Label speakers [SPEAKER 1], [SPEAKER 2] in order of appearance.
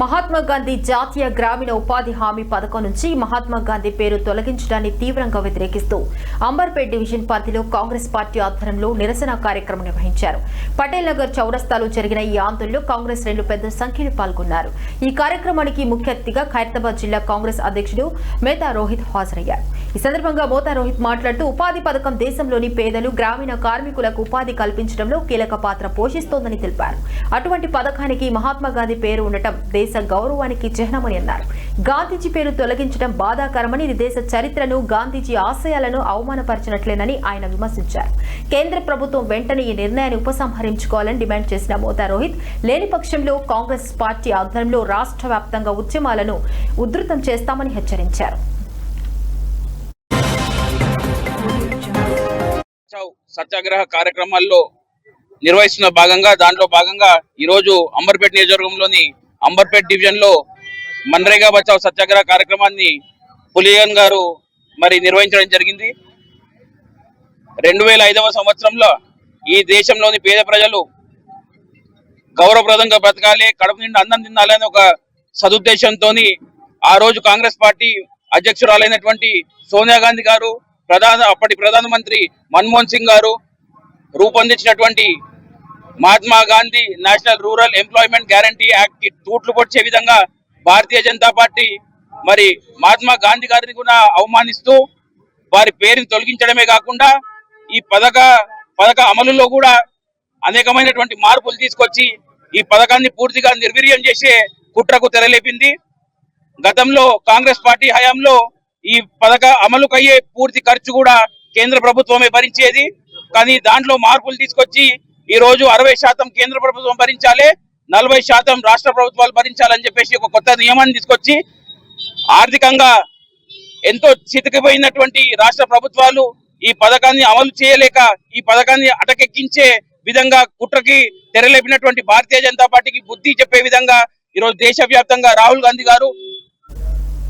[SPEAKER 1] మహాత్మా గాంధీ జాతీయ గ్రామీణ ఉపాధి హామీ పథకం నుంచి మహాత్మా గాంధీ పేరు తొలగించడాన్ని తీవ్రంగా వ్యతిరేకిస్తూ అంబర్పేట్ డివిజన్ పరిధిలో కాంగ్రెస్ పార్టీ ఆధ్వర్యంలో నిరసన కార్యక్రమం నిర్వహించారు. పటేల్ నగర్ చౌరస్తాలో జరిగిన ఈ ఆందోళనలో కాంగ్రెస్ శ్రేణులు పెద్ద సంఖ్యలో పాల్గొన్నారు. ఈ కార్యక్రమానికి ముఖ్య అతిథిగా ఖైరతాబాద్ జిల్లా కాంగ్రెస్ అధ్యక్షుడు మేతా రోహిత్ హాజరయ్యారు. ఈ సందర్భంగా మోతా రోహిత్ మాట్లాడుతూ ఉపాధి పథకం దేశంలోని పేదలు గ్రామీణ కార్మికులకు ఉపాధి కల్పించడంలో కీలక పాత్ర పోషిస్తోందని తెలిపారు. అటువంటి పథకానికి మహాత్మా గాంధీ పేరు ఉండటం దేశ గౌరవానికి చిహ్నమని అన్నారు. గాంధీజీ పేరు తొలగించడం బాధాకరమని, ఇది దేశ చరిత్రను గాంధీజీ ఆశయాలను అవమానపరిచినట్లేనని ఆయన విమర్శించారు. కేంద్ర ప్రభుత్వం వెంటనే ఈ నిర్ణయాన్ని ఉపసంహరించుకోవాలని డిమాండ్ చేసిన మోతా రోహిత్ లేని పక్షంలో కాంగ్రెస్ పార్టీ ఆధ్వర్యంలో రాష్ట్ర వ్యాప్తంగా ఉద్యమాలను ఉధృతం చేస్తామని హెచ్చరించారు.
[SPEAKER 2] సత్యాగ్రహ కార్యక్రమాల్లో నిర్వహిస్తున్న భాగంగా ఈ రోజు అంబర్పేట్ నియోజకవర్గంలోని అంబర్పేట్ డివిజన్ లో మన్రేగా బచావ్ సత్యాగ్రహ కార్యక్రమాన్ని పులియన్ గారు నిర్వహించడం జరిగింది. 2005వ సంవత్సరంలో ఈ దేశంలోని పేద ప్రజలు గౌరవప్రదంగా బ్రతకాలి, కడుపు నిండా అన్నం తినాలని ఒక సదుద్దేశంతో ఆ రోజు కాంగ్రెస్ పార్టీ అధ్యక్షురాలైనటువంటి సోనియా గాంధీ గారు, అప్పటి ప్రధానమంత్రి మన్మోహన్ సింగ్ గారు రూపొందించినటువంటి Mahatma Gandhi national rural employment guarantee act కి తూట్లు పొడిచే విధంగా భారతీయ జనతా పార్టీ మహాత్మా గాంధీ గారిని కూడా అవమానిస్తూ వారి పేరుని తొలగించడమే కాకుండా ఈ పథక అమలులో కూడా అనేకమైనటువంటి మార్పులు తీసుకొచ్చి ఈ పథకాన్ని పూర్తిగా నిర్వీర్యం చేసే కుట్రకు తెరలేపింది. గతంలో కాంగ్రెస్ పార్టీ హయాంలో ఈ పథక అమలుకయ్యే పూర్తి ఖర్చు కూడా కేంద్ర ప్రభుత్వమే భరించేది. కానీ దాంట్లో మార్పులు తీసుకొచ్చి ఈ రోజు 60% కేంద్ర ప్రభుత్వం భరించాలి, 40% రాష్ట్ర ప్రభుత్వాలు భరించాలని చెప్పేసి ఒక కొత్త నియమాన్ని తీసుకొచ్చి ఆర్థికంగా ఎంతో చితికిపోయినటువంటి రాష్ట్ర ప్రభుత్వాలు ఈ పథకాన్ని అమలు చేయలేక ఈ పథకాన్ని అటకెక్కించే విధంగా కుట్రకి తెరలేపినటువంటి భారతీయ జనతా పార్టీకి బుద్ధి చెప్పే విధంగా ఈరోజు దేశవ్యాప్తంగా రాహుల్ గాంధీ గారు